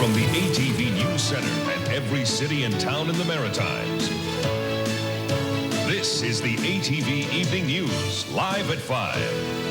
from the ATV News Center and every city and town in the Maritimes. This is the ATV Evening News, live at 5.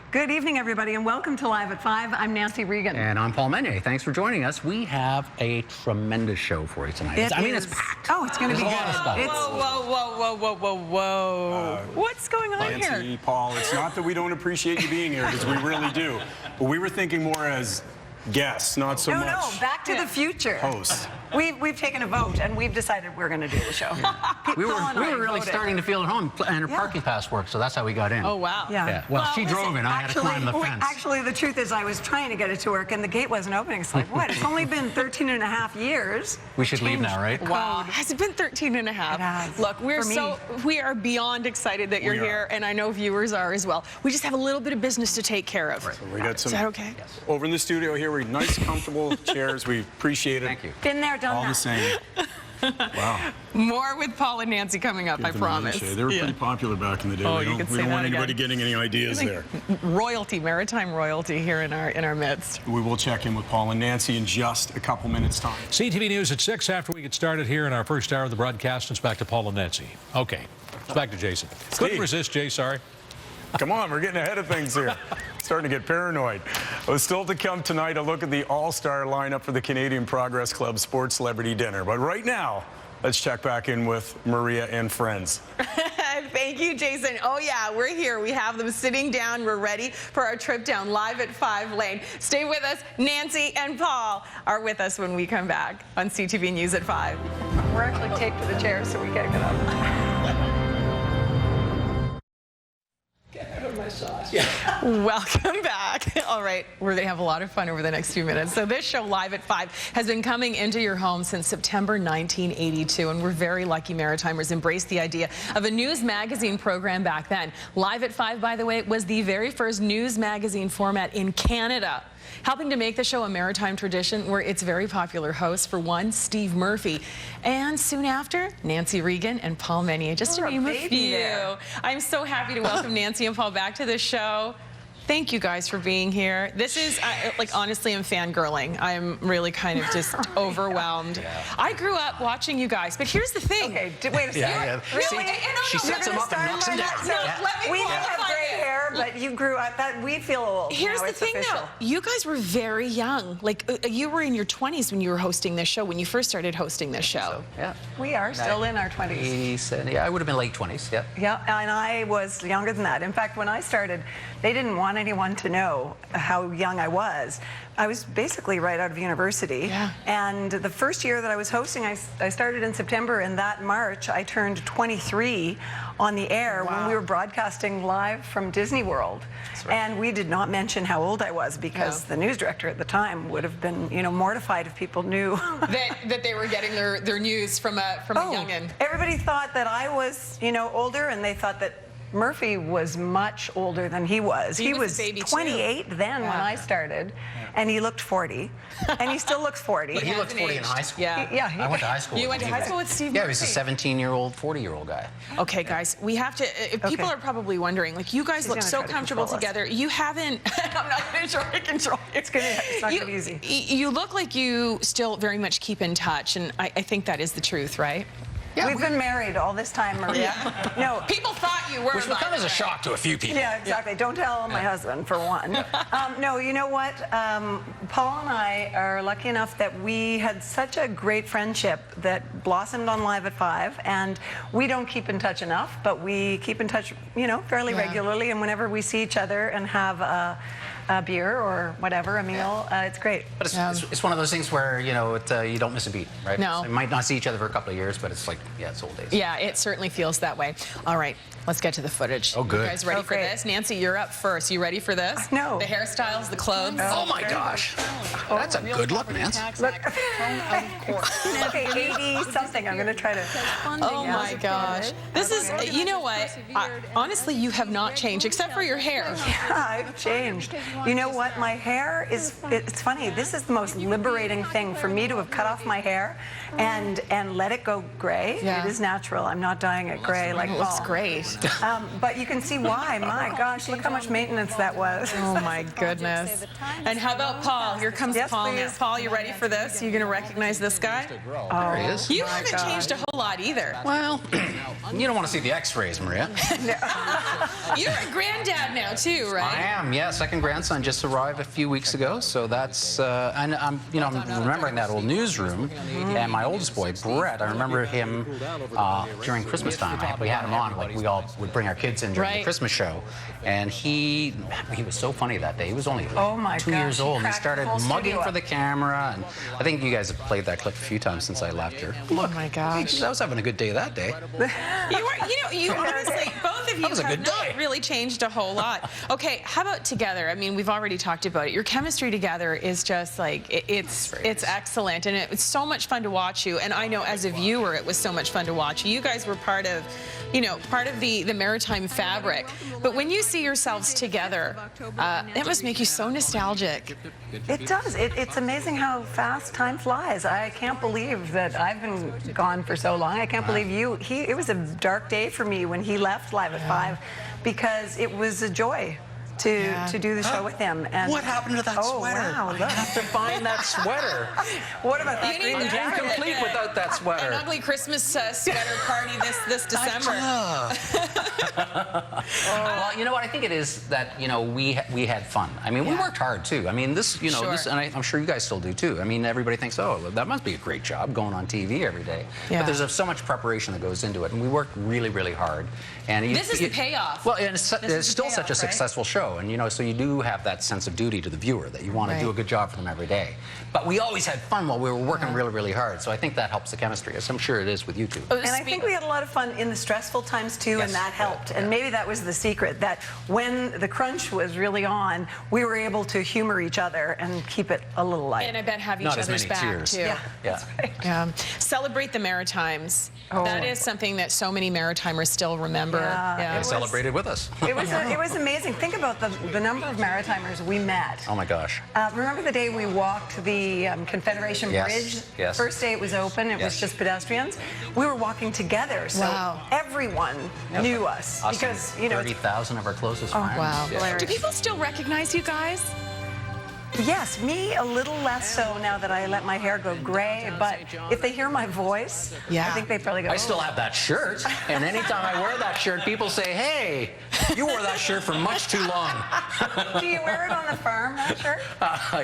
Good evening, everybody, and welcome to Live at 5. I'm Nancy Regan. And I'm Paul Mennier. Thanks for joining us. We have a tremendous show for you tonight. It's packed. Oh, it's going to be good. Whoa. What's going on Nancy, here? Paul, it's not that we don't appreciate you being here, because we really do. But we were thinking more as guests, not so much. No, back to the future. Hosts. We've taken a vote, and we've decided we're going to do the show. We were really starting to feel at home, and her parking pass worked, so that's how we got in. Oh, wow. Yeah. Well, she drove in. I had to climb the fence. Actually, the truth is I was trying to get it to work, and the gate wasn't opening. It's like, what? It's only been 13 and a half years. We should leave now, right? Wow. Has it been 13 and a half? It has. Look, we are beyond excited that you're here, and I know viewers are as well. We just have a little bit of business to take care of. Right. So we got some. Is that okay? Yes. Over in the studio here, we're nice, comfortable chairs. We appreciate it. Thank you. Been there, done All that. the same. Wow. More with Paul and Nancy coming up, I promise. They were pretty popular back in the day. Oh, we you don't, could we say don't that want anybody again. getting any ideas there. Royalty, maritime royalty here in our midst. We will check in with Paul and Nancy in just a couple minutes' time. CTV News at 6 after we get started here in our first hour of the broadcast. It's back to Paul and Nancy. Okay, it's back to Jason. Couldn't resist, Jay, sorry. Come on, we're getting ahead of things here. Starting to get paranoid. Well, still to come tonight, a look at the all-star lineup for the Canadian Progress Club Sports Celebrity Dinner. But right now, let's check back in with Maria and friends. Thank you, Jason. Oh, yeah, we're here. We have them sitting down. We're ready for our trip down Live at 5 Lane. Stay with us. Nancy and Paul are with us when we come back on CTV News at 5. We're actually taped to the chair, so we can't get up. Welcome back. All right, we're going to have a lot of fun over the next few minutes. So this show, Live at 5, has been coming into your home since September 1982, and we're very lucky Maritimers embraced the idea of a news magazine program back then. Live at 5, by the way, was the very first news magazine format in Canada, helping to make the show a maritime tradition where its very popular hosts, for one, Steve Murphy, and soon after, Nancy Regan and Paul Mennier, just to name a few. I'm so happy to welcome Nancy and Paul back to the show. Thank you guys for being here. This is, like, honestly, I'm fangirling. I'm really kind of just overwhelmed. Yeah. I grew up watching you guys, but here's the thing. Okay, wait a second. Really? She sets them up and knocks them down. We have gray hair, but you grew up. We feel old. Here's the thing, though. You guys were very young. Like, you were in your 20s when you were hosting this show, when you first started hosting this show. So, yeah. We are still in our 20s. Yeah, I would have been late 20s, yeah. Yeah, and I was younger than that. In fact, when I started, they didn't want anyone to know how young I was. I was basically right out of university. Yeah. And the first year that I was hosting, I started in September, and that March I turned 23 on the air when we were broadcasting live from Disney World. Right. And we did not mention how old I was because the news director at the time would have been, mortified if people knew that they were getting their news from a youngin'. Everybody thought that I was, older, and they thought that Murphy was much older than he was. He was a baby 28 then when I started, and he looked 40, and he still looks 40. But he looked 40 in high school. Yeah. I went to high school. You went to high school with Steve Yeah, Murphy? he was a 17-year-old, 40-year-old guy. Okay, guys, we have to, people are probably wondering, like, you guys look so comfortable together. You haven't, I'm not going to try to control you. It's not going to be easy. You look like you still very much keep in touch, and I think that is the truth, right? Yeah, we've been married all this time, Maria. No. People thought you were. Which will come as a shock to a few people. Yeah, exactly. Don't tell my husband, for one. No, you know what? Paul and I are lucky enough that we had such a great friendship that blossomed on Live at 5, and we don't keep in touch enough, but we keep in touch, fairly regularly, and whenever we see each other and have a beer or whatever, a meal, it's great. But it's one of those things where, you don't miss a beat, right? No. So you might not see each other for a couple of years, but it's like, yeah, it's old days. Yeah, it certainly feels that way. All right, let's get to the footage. Oh, good. You guys ready for this? Nancy, you're up first. You ready for this? No. The hairstyles, the clothes. Oh, my gosh. That's a good look, Nancy. Look. Okay, 80-something. I'm going to try to... Oh, my gosh. This is, you know what? Honestly, you have not changed, except for your hair. Yeah, I've changed. You know what? My hair is, it's funny. This is the most liberating thing for me to have cut off my hair and let it go gray. Yeah. It is natural. I'm not dyeing it gray like It looks Paul. great. But you can see why. My gosh, look how much maintenance that was. Oh my goodness. And how about Paul? Here comes Yes, Paul now. please. Paul, you ready for this? You gonna recognize this guy? There he is. You haven't changed a whole lot either. Well, you don't want to see the X-rays, Maria. You're a granddad now too, right? I am, yeah. Second grandson just arrived a few weeks ago, so that's. And I'm remembering that old newsroom, and my oldest boy, Brett. I remember him during Christmas time. We had him on, like we all would bring our kids in during the Christmas show, and he was so funny that day. He was only like 2 years old, and he started mugging for the camera. And I think you guys have played that clip a few times since I left here. Oh my gosh. I was having a good day that day. You honestly, both of you was a have good not day. really changed a whole lot. Okay, how about together? I mean, we've already talked about it. Your chemistry together is just like, it's excellent, and it's so much fun to watch you. And I know as a viewer, it was so much fun to watch you. You guys were part of the Maritime fabric. But when you see yourselves together, it must make you so nostalgic. It does. It's amazing how fast time flies. I can't believe that I've been gone for so long. I can't believe you. It was a dark day for me when he left Live at 5 because it was a joy to do the show with him. And What happened to that sweater? Wow, I have to find that sweater. what about that You green need jacket? Incomplete without that sweater. An ugly Christmas sweater party this December. Well, you know what? I think it is that we had fun. I mean, we worked hard too. I mean, this this, and I'm sure you guys still do too. I mean, everybody thinks, oh, that must be a great job going on TV every day. Yeah. But there's so much preparation that goes into it, and we worked really, really hard. And This is the payoff. Well, and it's still such a right? successful show, and so you do have that sense of duty to the viewer that you want to do a good job for them every day. But we always had fun while we were working really, really hard. So I think that helps the chemistry, as I'm sure it is with you two. And I think we had a lot of fun in the stressful times too, and that helped. And maybe that was the secret, that when the crunch was really on, we were able to humor each other and keep it a little light. And I bet have each Not as other's many back tears. too. Yeah, that's right. Yeah. Celebrate the Maritimes. That is something that so many Maritimers still remember. They celebrated with us. It was amazing. Think about the number of Maritimers we met. Oh my gosh. Remember the day we walked the Confederation Bridge? Yes. First day it was open, it was just pedestrians. We were walking together, so everyone knew us. Because, 30,000 of our closest friends. Wow. Yeah. Do people still recognize you guys? Yes, me a little less so now that I let my hair go gray, but if they hear my voice, I think they probably go, I still have that shirt, and anytime I wear that shirt, people say, hey, you wore that shirt for much too long. Do you wear it on the farm, that shirt?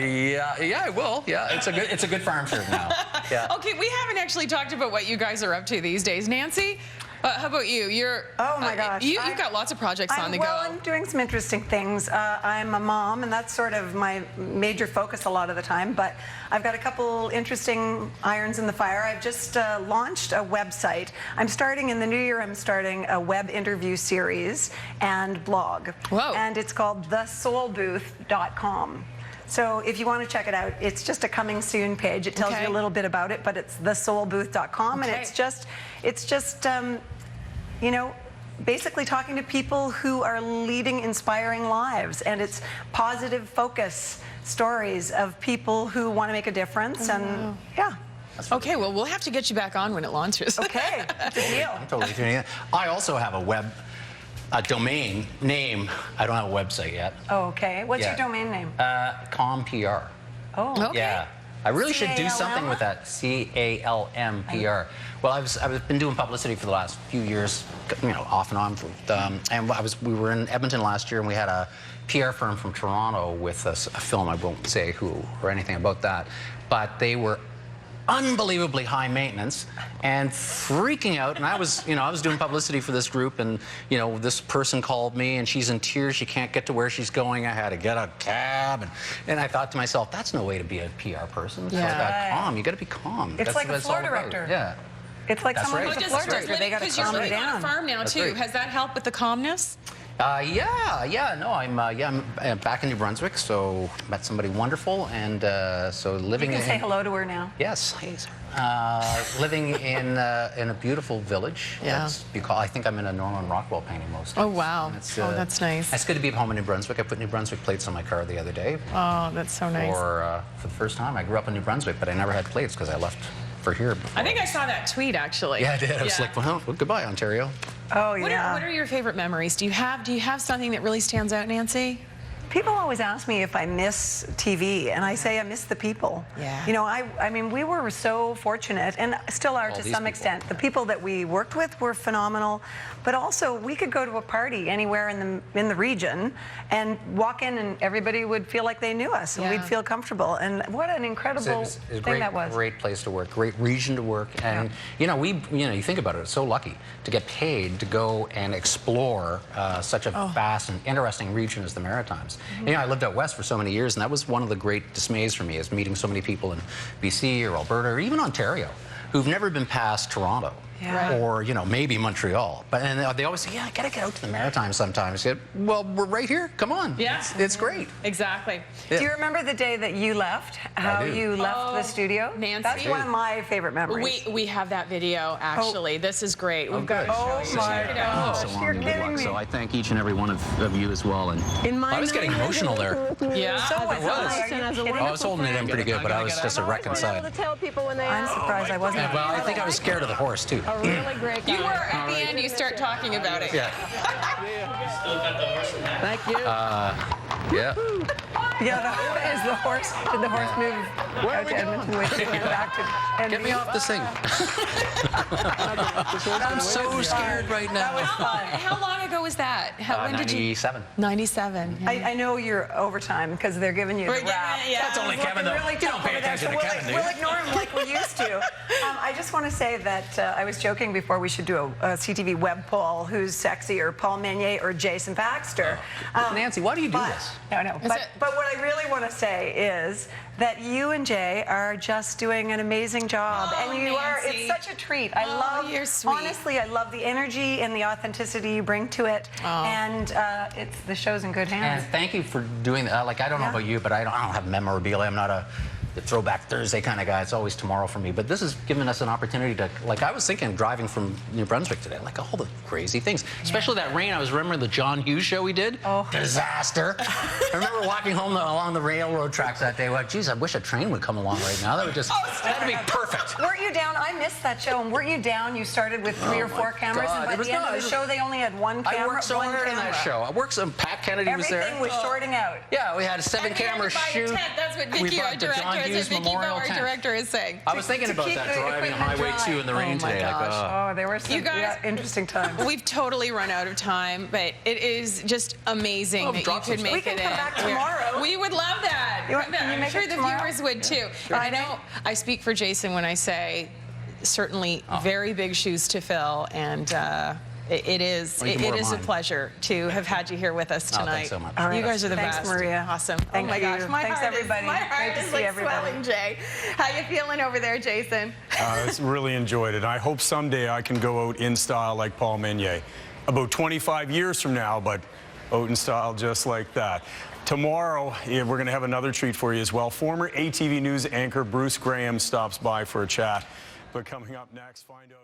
Yeah, I will. Yeah, it's a good farm shirt now. Yeah. Okay, we haven't actually talked about what you guys are up to these days. Nancy, how about you? Oh my gosh. You've got lots of projects on the go. Well, I'm doing some interesting things. I'm a mom, and that's sort of my major focus a lot of the time, but I've got a couple interesting irons in the fire. I've just launched a website. In the new year, I'm starting a web interview series and blog. Whoa. And it's called thesoulbooth.com. So if you want to check it out, it's just a coming soon page. It tells you a little bit about it, but it's thesoulbooth.com, and it's just basically talking to people who are leading inspiring lives, and it's positive focus stories of people who want to make a difference, and Okay, well, we'll have to get you back on when it launches. Okay, good deal. I'm totally tuning in. I also have a domain name. I don't have a website yet. Oh, okay. What's your domain name? CalmPR. Oh, Okay. Yeah. I really should do C-A-L-M? something with that. CalmPR. Well, I've been doing publicity for the last few years, off and on. And we were in Edmonton last year, and we had a PR firm from Toronto with us, a film. I won't say who or anything about that, but they were unbelievably high maintenance and freaking out. And I was doing publicity for this group, and this person called me, and she's in tears. She can't get to where she's going. I had to get a cab, and I thought to myself, that's no way to be a PR person. It's all about calm. You got to be calm. It's That's like what a it's all floor about. director. Yeah. It's like That's someone right. with a Does floor it just director. They got to because you're calm it living on a down. farm now That's too. right. Has that helped with the calmness? I'm back in New Brunswick, so met somebody wonderful, and so living You can in. say hello to her now. Yes, living in a beautiful village. Yeah. I think I'm in a Norman Rockwell painting most days. Oh, wow. That's nice. It's good to be home in New Brunswick. I put New Brunswick plates on my car the other day. Oh, that's so nice. For the first time. I grew up in New Brunswick, but I never had plates because I left for here before. I think I saw that tweet, actually. Yeah, I did. I was like, well, goodbye, Ontario. Oh, yeah. What are your favorite memories? Do you have something that really stands out, Nancy? People always ask me if I miss TV, and I say I miss the people. Yeah. You know, I mean, we were so fortunate, and still are to these some people. extent. The people that we worked with were phenomenal, but also we could go to a party anywhere in the region and walk in, and everybody would feel like they knew us, and we'd feel comfortable. And what an incredible thing that was. Great place to work, great region to work, and you know, you think about it, it's so lucky to get paid to go and explore such a vast and interesting region as the Maritimes. You know, I lived out west for so many years, and that was one of the great dismays for me, is meeting so many people in BC or Alberta or even Ontario who've never been past Toronto. Yeah. Or, you know, maybe Montreal. And they always say, yeah, I gotta get out to the Maritimes sometimes. Yeah, well, we're right here. Come on. Yeah. It's great. Exactly. Do you remember the day that you left? How you left the studio? Nancy. That's one of my favorite memories. We have that video, actually. This is great. We've got to Oh, show you. my Check it out. gosh. You're kidding me. So I thank each and every one of you as well. And In my I was getting emotional there. Yeah. So was I. I was holding it in pretty good, but I was just a wreck inside. Tell people when they I'm surprised I wasn't. Well, I think I was scared of the horse, too. a really great guy. You were at the end. You start talking about it. Yeah. Thank you. Yeah. Yeah, is the horse? Did the horse move out to Edmonton? Wait, it went back to Get me off this thing. I'm so scared right That was now. fun. How long ago was that? When did you? 97. 97. Yeah. I know you're overtime because they're giving you the We're rap. giving it, yeah. That's only It's Kevin, looking though. really You tough don't pay over there, attention so to Kevin, do you? we'll ignore him like we used to. I just want to say that I was joking before we should do a CTV web poll. Who's sexier, Paul Mennier or Jason Baxter? Nancy, why do you do this? No. But what I really want to say is that you and Jay are just doing an amazing job, Oh, and you are. Nancy. It's such a treat. I love. You're sweet. Honestly, I love the energy and the authenticity you bring to it, and the show's in good hands. And thank you for doing that. Like, I don't know about you, but I don't have memorabilia. I'm not a Throwback Thursday kind of guy. It's always tomorrow for me. But this has given us an opportunity to, like, I was thinking driving from New Brunswick today, like all the crazy things, especially that rain. I was remembering the John Hughes show we did. Oh. Disaster. I remember walking home along the railroad tracks that day. Like, geez, I wish a train would come along right now. That would just, that'd be perfect. Weren't you down? I missed that show. And weren't you down? You started with 3 or 4 cameras, God. and by It was the end not- of the show, they only had 1 camera. I worked so one hard in that camera. show. I worked some. Pat Kennedy was there. Everything was shorting out. Yeah, we had a 7 And we had camera to buy a shoot. tent. That's what We Vicky, brought our the director, John is. Hughes Vicky, Memorial our tent. director, is saying. I was thinking to about keep that the driving equipment Highway dry. 2 in the rain Oh, my today. Like, gosh. Oh, they were some You guys- interesting times. We've totally run out of time, but it is just amazing Oh, that you drop some could stuff. make We it can come in. back tomorrow. We would love that. Can you I'm make sure it the tomorrow? viewers would too. I know I speak for Jason when I say certainly very big shoes to fill, and it is Well, you can wear a mine. pleasure to have had you here with us Oh, tonight. thanks so much. All right. You guys are the Thanks, best. Maria. Awesome. Thank oh my you. gosh, my Thanks, heart everybody. Is, my Great heart to is see like everybody. swelling, Jay. How you feeling over there, Jason? I really enjoyed it. I hope someday I can go out in style like Paul Mennier. About 25 years from now, but out in style just like that. Tomorrow, we're going to have another treat for you as well. Former ATV News anchor Bruce Graham stops by for a chat. But coming up next, find out...